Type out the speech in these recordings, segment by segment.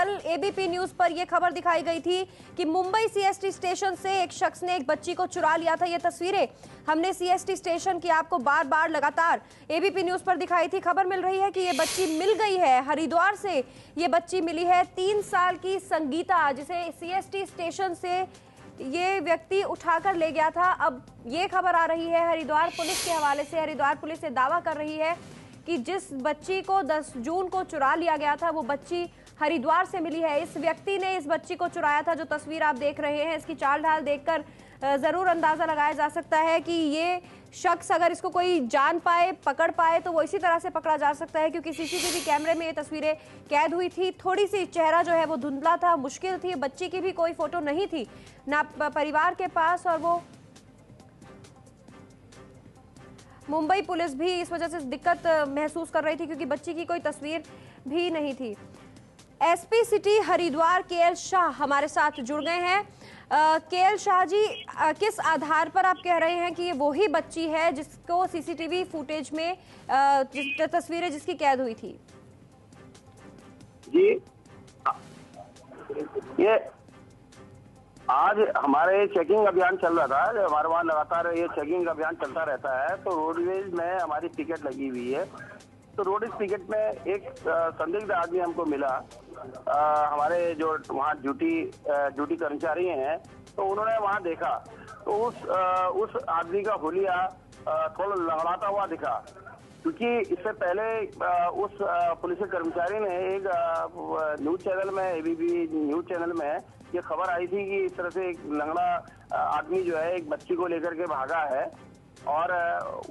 कल ABP news पर यह खबर दिखाई गई थी कि मुंबई सीएसटी स्टेशन से एक शख्स ने एक बच्ची को चुरा लिया था। ये तस्वीरें हमने सीएसटी स्टेशन की आपको बार बार लगातार एबीपी न्यूज पर दिखाई थी। खबर मिल रही है कि ये बच्ची मिल गई है, हरिद्वार से ये बच्ची मिली है। 3 साल की संगीता, जिसे सीएसटी स्टेशन से ये व्यक्ति उठाकर ले गया था। अब ये खबर आ रही है हरिद्वार पुलिस के हवाले से। हरिद्वार पुलिस ये दावा कर रही है कि जिस बच्ची को 10 जून को चुरा लिया गया था वो बच्ची हरिद्वार से मिली है। इस व्यक्ति ने इस बच्ची को चुराया था। जो तस्वीर आप देख रहे हैं, इसकी चाल ढाल देखकर जरूर अंदाजा लगाया जा सकता है कि ये शख्स, अगर इसको कोई जान पाए, पकड़ पाए, तो वो इसी तरह से पकड़ा जा सकता है, क्योंकि सीसीटीवी कैमरे में ये तस्वीरें कैद हुई थी। थोड़ी सी चेहरा जो है वो धुंधला था, मुश्किल थी। बच्ची की भी कोई फोटो नहीं थी ना परिवार के पास, और वो मुंबई पुलिस भी इस वजह से दिक्कत महसूस कर रही थी क्योंकि बच्ची की कोई तस्वीर भी नहीं थी। SP city Haridwar KL Shah हमारे साथ जुड़ गए हैं। केएल शाह जी, किस आधार पर आप कह रहे हैं कि ये वही बच्ची है जिसको सीसीटीवी फुटेज में तस्वीरें जिसकी कैद हुई थी? जी, ये आज हमारे चेकिंग अभियान चल रहा था। हमारे वहाँ लगातार ये चेकिंग अभियान चलता रहता है। तो रोडवेज में हमारी टिकट लगी हुई है। तो रोडवेज टिकट में एक संदिग्ध आदमी हमको मिला। हमारे जो वहाँ ड्यूटी कर्मचारी हैं, तो उन्होंने वहाँ देखा तो उस आदमी का हुलिया थोड़ा लड़ाता हुआ दिखा, क्योंकि इससे पहले उस पुलिस कर्मचारी ने एक न्यूज चैनल में, एबीपी न्यूज चैनल में ये खबर आई थी कि इस तरह से एक लंगड़ा आदमी जो है एक बच्ची को लेकर के भागा है और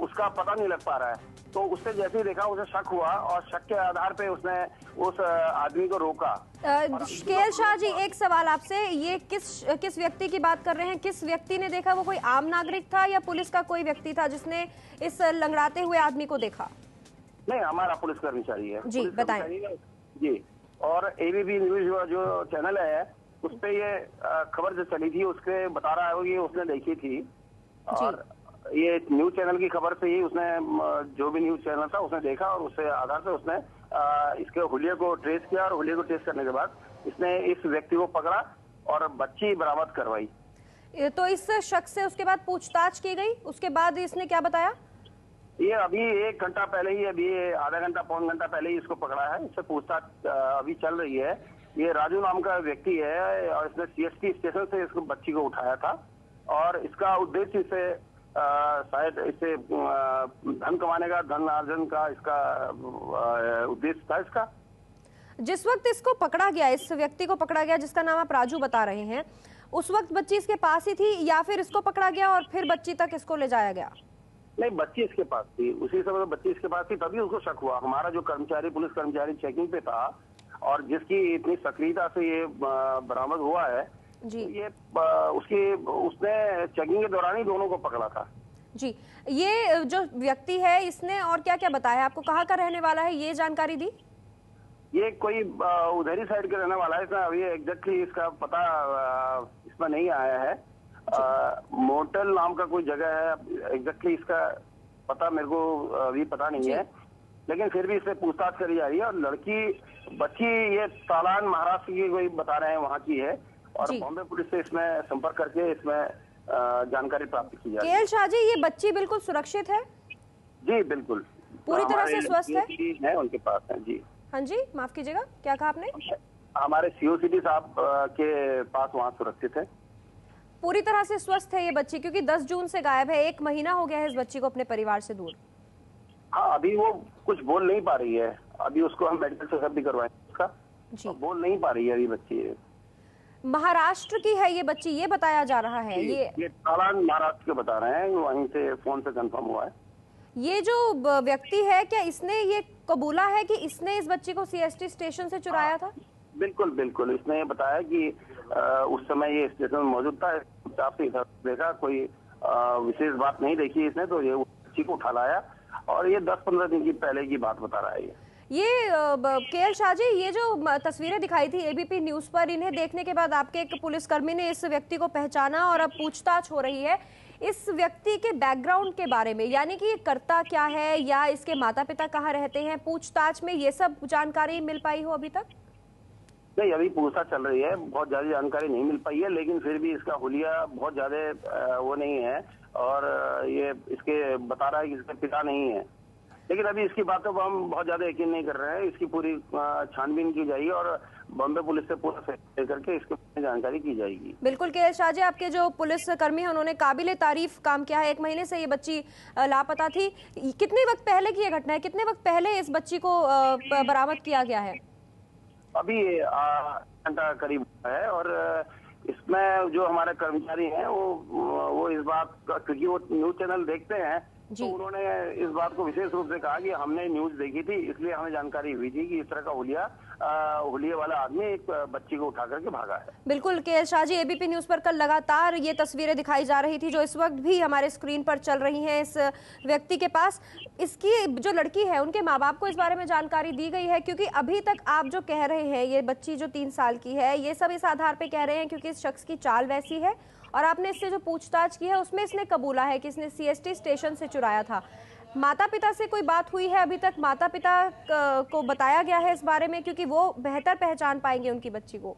उसका पता नहीं लग पा रहा है। तो उसने जैसे ही देखा उसे शक हुआ और शक के आधार पे उसने उस आदमी को रोका। केएल शाह जी, एक सवाल आपसे, ये किस व्यक्ति की बात कर रहे हैं? किस व्यक्ति ने देखा? वो कोई आम नागरिक था या पुलिस का कोई व्यक्ति था जिसने इस लंगड़ाते हुए आदमी को देखा? नहीं, हमारा पुलिस कर्मचारी है। जी बताएं। जी, और एबीपी न्यूज जो चैनल है उस पे ये खबर जो चली थी उसके बता रहा है कि उसने देखी थी, और ये न्यूज चैनल की खबर से ही उसने, जो भी न्यूज चैनल था उसने देखा और उससे आधार से उसने इसके हुलिये को ट्रेस किया, और हुलिये को ट्रेस करने के बाद इसने इस व्यक्ति को पकड़ा और बच्ची बरामद करवाई। तो इस शख्स से उसके बाद पूछताछ की गई, उसके बाद इसने क्या बताया? ये अभी 1 घंटा पहले ही, अभी आधा घंटा पौन घंटा पहले ही इसको पकड़ा है। इससे पूछताछ अभी चल रही है। ये राजू नाम का व्यक्ति है और इसने सीएसटी स्टेशन से इसको बच्ची को उठाया था, और इसका उद्देश्य इसे शायद इससे धन कमाने का, धन अर्जन का इसका उद्देश्य था इसका। जिस वक्त इसको पकड़ा गया, इस व्यक्ति को पकड़ा गया जिसका नाम आप राजू बता रहे हैं, उस वक्त बच्ची इसके पास ही थी या फिर इसको पकड़ा गया और फिर बच्ची तक इसको ले जाया गया? नहीं, बच्ची इसके पास थी। उसी समय बच्ची इसके पास थी, तभी उसको शक हुआ। हमारा जो कर्मचारी, पुलिस कर्मचारी चेकिंग पे था और जिसकी इतनी सक्रियता से ये बरामद हुआ है जी, ये उसने चेकिंग के दौरान ही दोनों को पकड़ा था। जी, ये जो व्यक्ति है इसने और क्या क्या बताया आपको? कहाँ का रहने वाला है, ये जानकारी दी? ये कोई उधरी साइड के रहने वाला है। इसका अभी एग्जैक्टली इसका पता इसमें नहीं आया है। मोटल नाम का कोई जगह है, एग्जैक्टली इसका पता मेरे को अभी पता नहीं है, लेकिन फिर भी इससे पूछताछ करी जा रही है। और बच्ची ये तालान महाराष्ट्र की कोई बता रहे हैं, वहाँ की है, और बॉम्बे पुलिस से इसमें संपर्क करके इसमें जानकारी प्राप्त की जा रही है। केएल शाह जी, ये बच्ची बिल्कुल सुरक्षित है? जी बिल्कुल, पूरी तरह से स्वस्थ है उनके पास है। जी हाँ जी, माफ कीजिएगा, क्या कहा आपने? हमारे सीओसीडी साहब के पास वहाँ सुरक्षित है। पूरी तरह से स्वस्थ है ये बच्ची, क्योंकि 10 जून से गायब है। 1 महीना हो गया है इस बच्ची को अपने परिवार से दूर। हाँ, अभी वो कुछ बोल नहीं पा रही है। अभी उसको हम मेडिकल चेकअप भी करवाएंगे उसका। जी, बोल नहीं पा रही है अभी बच्ची। महाराष्ट्र की है ये बच्ची, ये बताया जा रहा है। ये तालान महाराष्ट्र के बता रहे हैं, वहीं से फोन से कंफर्म हुआ है। ये जो व्यक्ति है, क्या इसने ये कबूला है कि इसने इस बच्ची को सीएसटी स्टेशन से चुराया था? बिल्कुल बिल्कुल, इसने ये बताया कि उस समय ये स्टेशन में मौजूद था। से इधर देखा, कोई विशेष बात नहीं देखी इसने, तो ये बच्ची को उठा लाया, और ये 10-15 दिन की पहले की बात बता रहा है। ये केएल शाह जी, ये जो तस्वीरें दिखाई थी एबीपी न्यूज पर, इन्हें देखने के बाद आपके एक पुलिसकर्मी ने इस व्यक्ति को पहचाना और अब पूछताछ हो रही है इस व्यक्ति के बैकग्राउंड के बारे में, यानी कि ये करता क्या है या इसके माता पिता कहाँ रहते हैं। पूछताछ में ये सब जानकारी मिल पाई हो अभी तक? नहीं, अभी पूछताछ चल रही है, बहुत ज्यादा जानकारी नहीं मिल पाई है, लेकिन फिर भी इसका हुलिया बहुत ज्यादा वो नहीं है और ये इसके बता रहा है कि इसके पिता नहीं है। लेकिन अभी इसकी बातों पर हम बहुत ज्यादा यकीन नहीं कर रहे हैं। इसकी पूरी छानबीन की जाएगी और बॉम्बे पुलिस से पूरा लेकर के इसके बारे में जानकारी की जाएगी। बिल्कुल के शाह जी, आपके जो पुलिस कर्मी हैं उन्होंने काबिले तारीफ काम किया है। 1 महीने से ये बच्ची लापता थी। कितने वक्त पहले की ये घटना है? कितने वक्त पहले इस बच्ची को बरामद किया गया है? अभी घंटा करीब है और इसमें जो हमारे कर्मचारी हैं वो इस बात का, क्योंकि वो न्यूज चैनल देखते हैं, तो उन्होंने इस बात को विशेष रूप से कहा कि हमने न्यूज देखी थी, इसलिए हमें जानकारी हुई थी कि इस तरह का हुलिया वाला आदमी एक बच्ची को उठा करके भागा है। बिल्कुल के शाह जी, एबीपी न्यूज पर कल लगातार ये तस्वीरें दिखाई जा रही थी जो इस वक्त भी हमारे स्क्रीन पर चल रही हैं इस व्यक्ति के पास। इसकी जो लड़की है उनके माँ बाप को इस बारे में जानकारी दी गई है? क्योंकि अभी तक आप जो कह रहे हैं, ये बच्ची जो 3 साल की है, ये सब इस आधार पर कह रहे हैं क्योंकि इस शख्स की चाल वैसी है और आपने इससे जो पूछताछ की है उसमें इसने कबूला है कि इसने सीएसटी स्टेशन से चुराया था। माता पिता से कोई बात हुई है अभी तक? माता पिता को बताया गया है इस बारे में, क्योंकि वो बेहतर पहचान पाएंगे उनकी बच्ची को?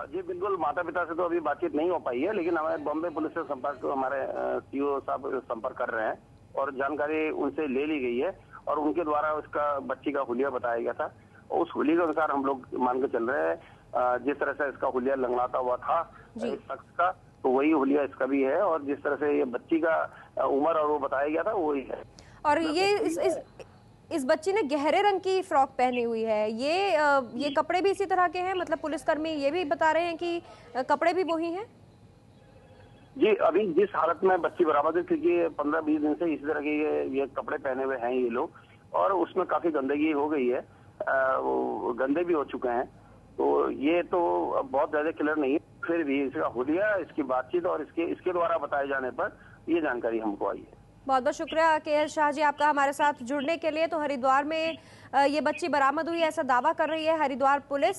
जी बिल्कुल, माता पिता से तो अभी बातचीत नहीं हो पाई है, लेकिन हमारे बॉम्बे पुलिस से संपर्क, हमारे सीओ साहब संपर्क कर रहे हैं और जानकारी उनसे ले ली गई है और उनके द्वारा उसका बच्ची का हुलिया बताया गया था। उस हुलिया के अनुसार हम लोग मान के चल रहे हैं। जिस तरह से इसका हुलिया लंगड़ाता हुआ था इस शख्स का, तो वही हुलिया इसका भी है और जिस तरह से ये बच्ची का उम्र और वो बताया गया था वही है। और ये इस बच्ची ने गहरे रंग की फ्रॉक पहनी हुई है। ये कपड़े भी इसी तरह के हैं? मतलब पुलिसकर्मी ये भी बता रहे हैं कि कपड़े भी वही हैं? जी, अभी जिस हालत में बच्ची बरामद है, क्योंकि 15-20 दिन से इसी तरह के ये कपड़े पहने हुए हैं ये लोग, और उसमें काफी गंदगी हो गई है, वो गंदे भी हो चुके हैं, तो ये तो बहुत ज्यादा क्लियर नहीं है। फिर भी इसका हुलिया, इसकी बातचीत और इसके द्वारा बताए जाने पर ये जानकारी हमको आई है। बहुत बहुत शुक्रिया के शाह जी आपका हमारे साथ जुड़ने के लिए। तो हरिद्वार में ये बच्ची बरामद हुई ऐसा दावा कर रही है हरिद्वार पुलिस।